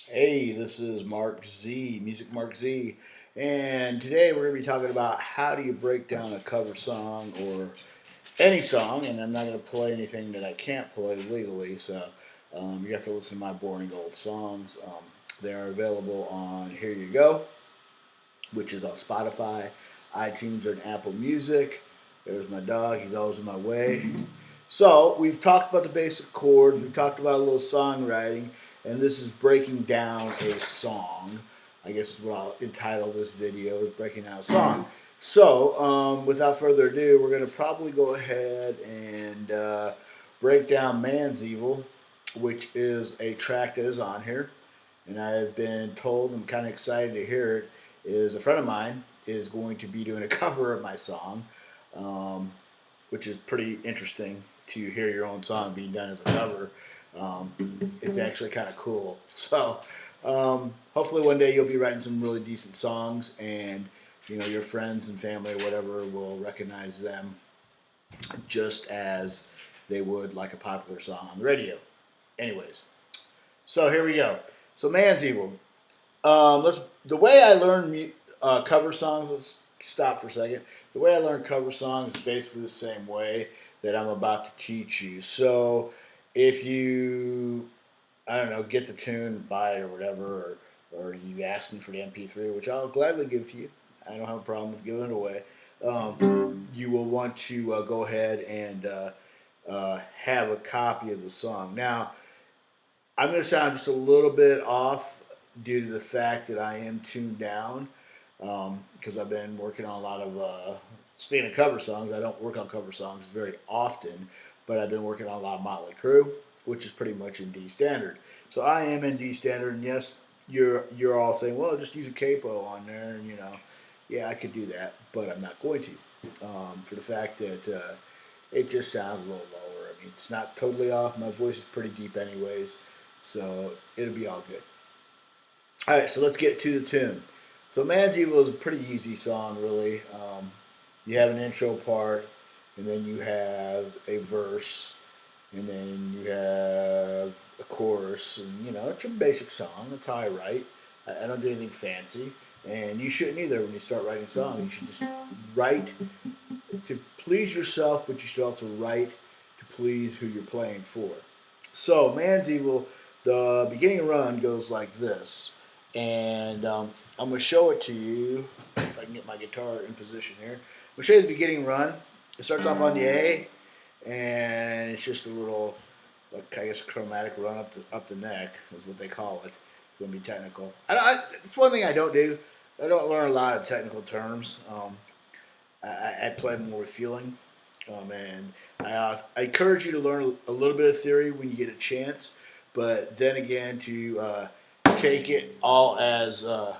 Hey, this is Mark Z, Music Mark Z, and today we're going to be talking about how do you break down a cover song or any song, and I'm not going to play anything that I can't play legally, so you have to listen to my boring old songs. They are available on Here You Go, which is on Spotify, iTunes, and Apple Music. There's my dog, he's always in my way. So, we've talked about the basic chords, we've talked about a little songwriting, and this is breaking down a song. I guess is what I'll entitle this video, is breaking down a song. So, without further ado, we're going to probably go ahead and break down Man's Evil, which is a track that is on here. And I've been told, I'm kind of excited to hear it, is a friend of mine is going to be doing a cover of my song, um, which is pretty interesting to hear your own song being done as a cover. It's actually kind of cool. So hopefully one day you'll be writing some really decent songs, and your friends and family or whatever will recognize them just as they would like a popular song on the radio. Anyways, so here we go. So Man's Evil. Let's the way I learn cover songs. Let's stop for a second. The way I learn cover songs is basically the same way that I'm about to teach you. So if you, I don't know, get the tune, buy it or whatever, or you ask me for the MP3, which I'll gladly give to you. I don't have a problem with giving it away. You will want to go ahead and have a copy of the song. Now, I'm going to sound just a little bit off due to the fact that I am tuned down because I've been working on a lot of, speaking of cover songs, I don't work on cover songs very often, but I've been working on a lot of Motley Crue, which is pretty much in D standard. So I am in D standard, and yes, you're all saying, well, just use a capo on there, and yeah, I could do that, but I'm not going to, for the fact that it just sounds a little lower. I mean, it's not totally off. My voice is pretty deep anyways, so it'll be all good. All right, so let's get to the tune. So Man's Evil is a pretty easy song, really. You have an intro part, and then you have a verse, and then you have a chorus, and it's a basic song. That's how I write. I don't do anything fancy, and you shouldn't either. When you start writing songs, you should just write to please yourself, but you should also write to please who you're playing for. So Man's Evil, the beginning run goes like this, and I'm going to show it to you if I can get my guitar in position here. I'm going to show you the beginning run. It starts off on the A, and it's just a little, like, I guess, chromatic run up the neck is what they call it. It's going to be technical. It's one thing I don't do. I don't learn a lot of technical terms. I play more with feeling, and I encourage you to learn a little bit of theory when you get a chance, but then again to take it all as the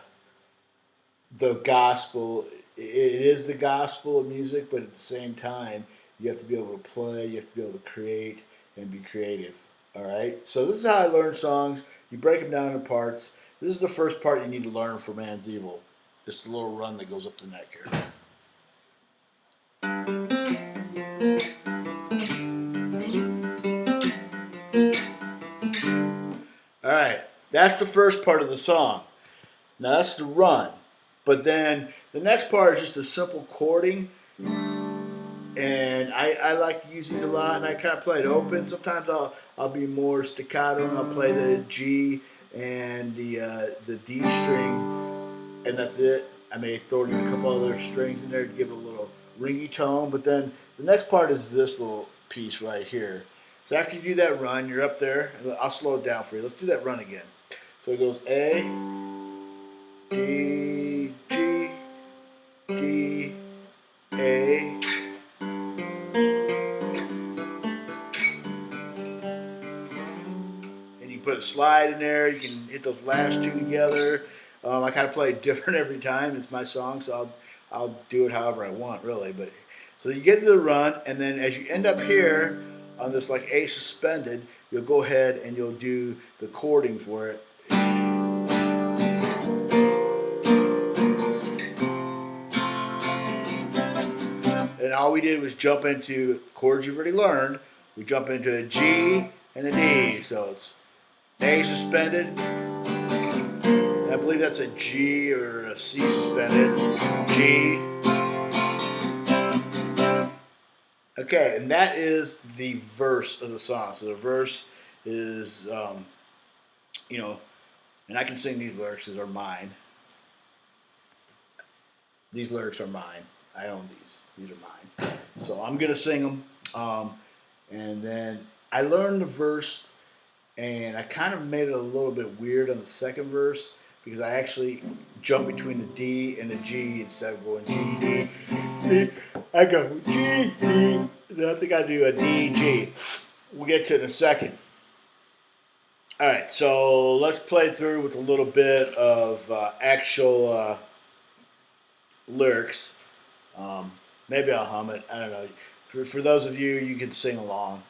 gospel. It is the gospel of music, but at the same time, you have to be able to play, you have to be able to create, and be creative. All right. So this is how I learn songs. You break them down into parts. This is the first part you need to learn for Man's Evil. This little run that goes up the neck here. All right, that's the first part of the song. Now that's the run. But then the next part is just a simple chording. And I like to use these a lot, and I kind of play it open. Sometimes I'll be more staccato, and I'll play the G and the D string, and that's it. I may throw in a couple other strings in there to give it a little ringy tone. But then the next part is this little piece right here. So after you do that run, you're up there. I'll slow it down for you. Let's do that run again. So it goes A, D, G, D, A. And you put a slide in there. You can hit those last two together. I kind of play it different every time. It's my song, so I'll do it however I want, really. But so you get to the run, and then as you end up here on this like A suspended, you'll go ahead and you'll do the chording for it. And all we did was jump into chords you've already learned. We jump into a G and a D. So it's A suspended, believe that's a G or a C suspended. G. Okay, and that is the verse of the song. So the verse is, you know, and I can sing these lyrics, these are mine. These lyrics are mine. I own these. These are mine. So I'm going to sing them. And then I learned the verse, and I kind of made it a little bit weird on the second verse because I actually jump between the D and the G instead of going G, D, D. I go G, D. I think I do a D, G. We'll get to it in a second. All right, so let's play through with a little bit of actual lyrics. Maybe I'll hum it. I don't know. For those of you, you can sing along.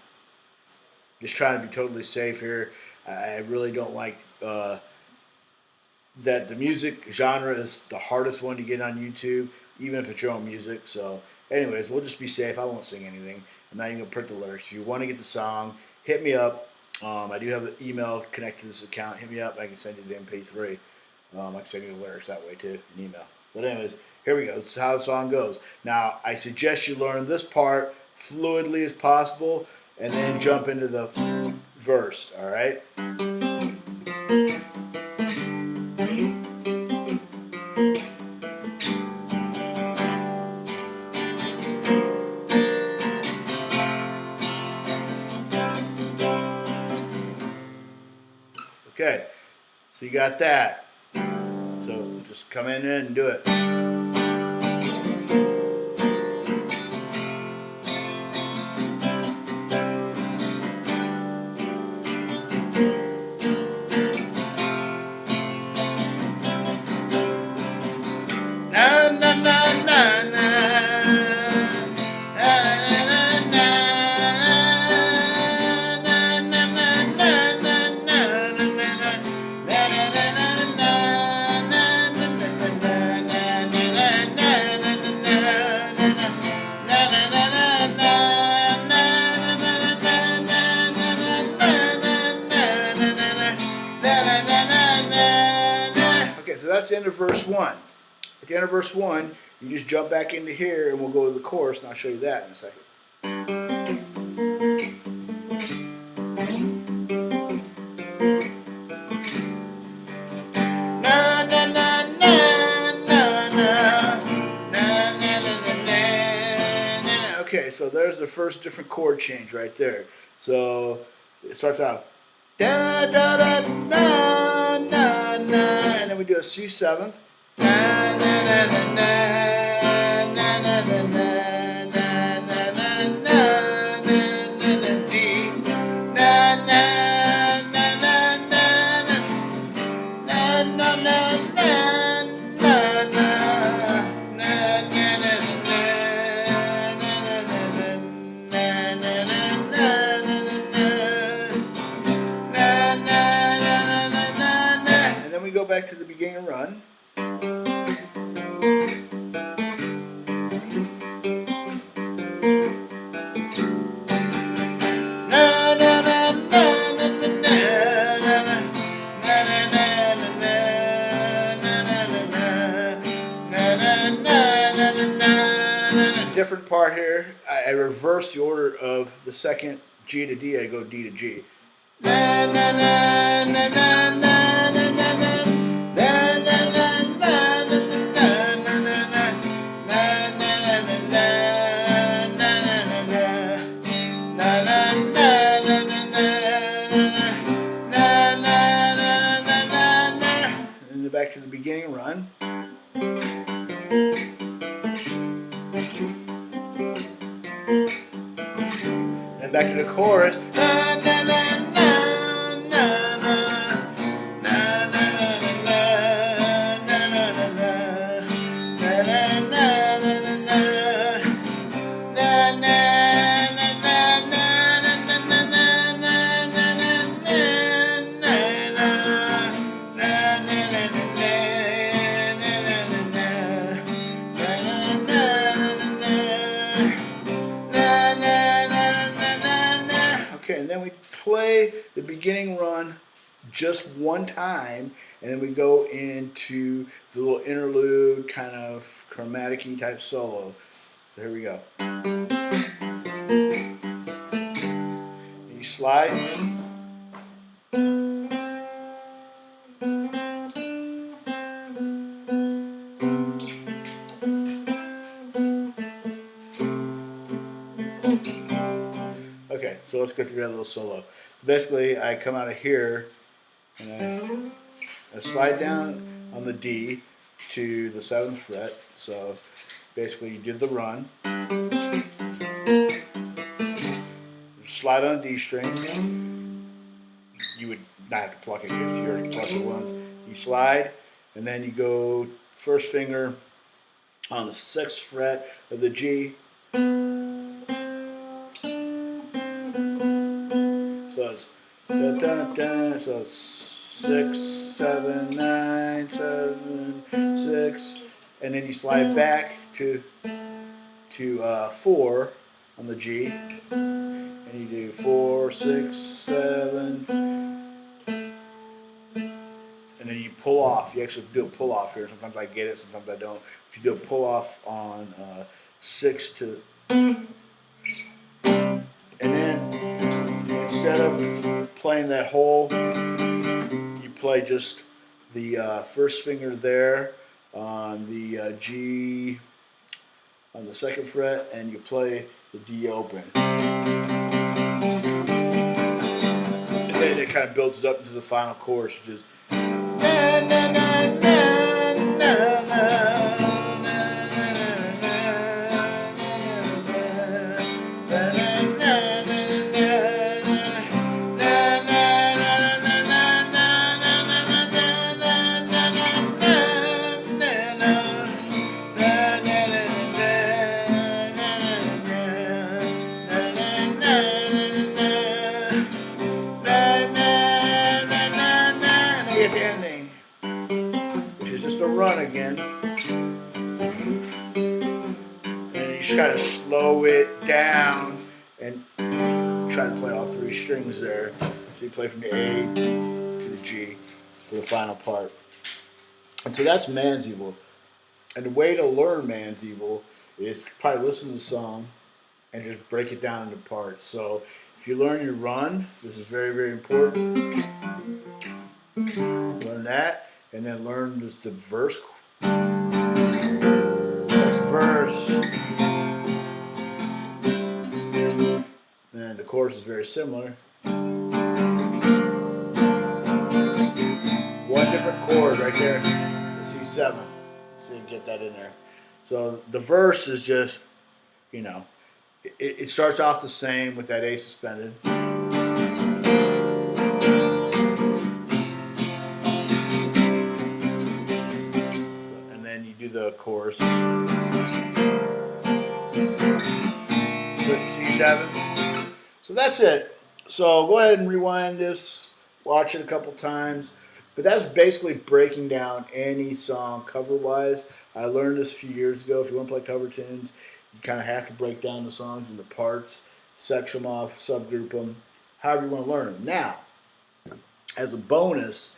Just trying to be totally safe here. I really don't like that the music genre is the hardest one to get on YouTube, even if it's your own music. So, anyways, we'll just be safe. I won't sing anything. I'm not even going to print the lyrics. If you want to get the song, hit me up. I do have an email connected to this account. Hit me up. I can send you the MP3. I can send you the lyrics that way too, an email. But anyways, here we go. This is how the song goes. Now, I suggest you learn this part fluidly as possible, and then jump into the verse. All right. Okay. So you got that. So just come in and do it. Na na na na na. Okay, so that's the end of verse 1. At the end of verse 1, you just jump back into here and we'll go to the chorus, and I'll show you that in a second. Na na na na na na na. Okay, so there's the first different chord change right there. So it starts out da da da na na na, and then we do a C7. Na na na na na na na na na na na na na D. Na na na na na na na na and then we go back to the beginning and run. Different part here. I reverse the order of the second G to D. I go D to G. Na na na na na na na na na. And back to the beginning run. And back to the chorus. Na, na, na, na, na, na. Na, na, na, na, na, na, na, na. Na, na, na, na, na, na. Na, na, na, na, na, na, na, na, na, Okay, and then we play the beginning run just one time, and then we go into the little interlude kind of chromatic-y type solo. So here we go. You slide. Okay, so let's go through that little solo. Basically, I come out of here and I slide down on the D to the 7th fret. So basically, you do the run, slide on a D string. You would not have to pluck it because you already plucked it once. You slide, and then you go first finger on the 6th fret of the G. So it's da, da, da, so it's 6, 7, 9, 7, 6, and then you slide back to 4 on the G, and you do 4, 6, 7, and then you pull off. You actually do a pull off here. Sometimes I get it, sometimes I don't. But you do a pull off on 6 to, and then instead of playing that whole, you play just the first finger there on the G on the 2nd fret, and you play the D open. And then it kind of builds it up into the final chorus, which is na na na na na na. Ending, which is just a run again, and you just kind of slow it down and try to play all 3 strings there. So you play from the A to the G for the final part. And so that's Man's Evil. And the way to learn Man's Evil is to probably listen to the song and just break it down into parts. So if you learn your run, this is very, very important. Learn that, and then learn just the verse. That's verse. And the chorus is very similar. One different chord right there, the C7. So you get that in there. So the verse is just, you know, it starts off the same with that A suspended. The chorus. C7. So that's it. So go ahead and rewind this, watch it a couple times. But that's basically breaking down any song cover-wise. I learned this a few years ago. If you want to play cover tunes, you kind of have to break down the songs into parts, section them off, subgroup them, however you want to learn them. Now, as a bonus,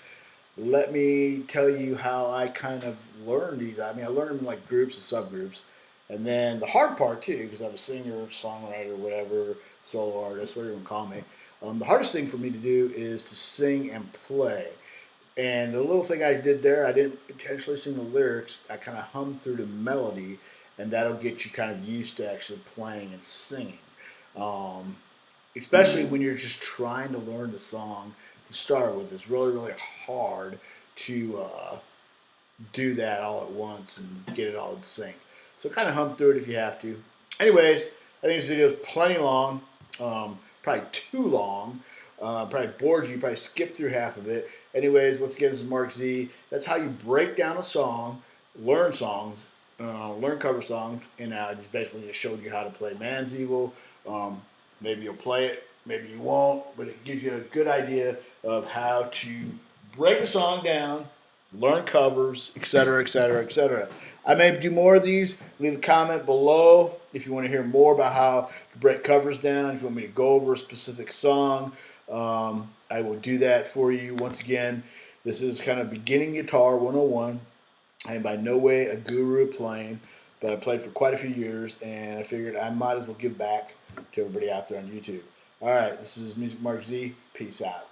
let me tell you how I kind of learned these. I mean, I learned them in like groups and subgroups. And then the hard part too, because I'm a singer, songwriter, whatever, solo artist, whatever you want to call me. The hardest thing for me to do is to sing and play. And the little thing I did there, I didn't intentionally sing the lyrics. I kind of hummed through the melody, and that'll get you kind of used to actually playing and singing. Especially when you're just trying to learn the song to start with. It's really, really hard to do that all at once and get it all in sync. So kind of hum through it if you have to. Anyways, I think this video is plenty long, probably too long, probably bored you, probably skipped through half of it. Anyways, once again, this is Mark Z. That's how you break down a song, learn songs, learn cover songs, and I just basically just showed you how to play Man's Evil. Maybe you'll play it, maybe you won't, but it gives you a good idea of how to break a song down, learn covers, etc., etc., etc. I may do more of these. Leave a comment below if you want to hear more about how to break covers down, if you want me to go over a specific song. I will do that for you. Once again, this is kind of beginning guitar 101. I am by no way a guru at playing, but I played for quite a few years, and I figured I might as well give back to everybody out there on YouTube. All right, this is Music Mark Z. Peace out.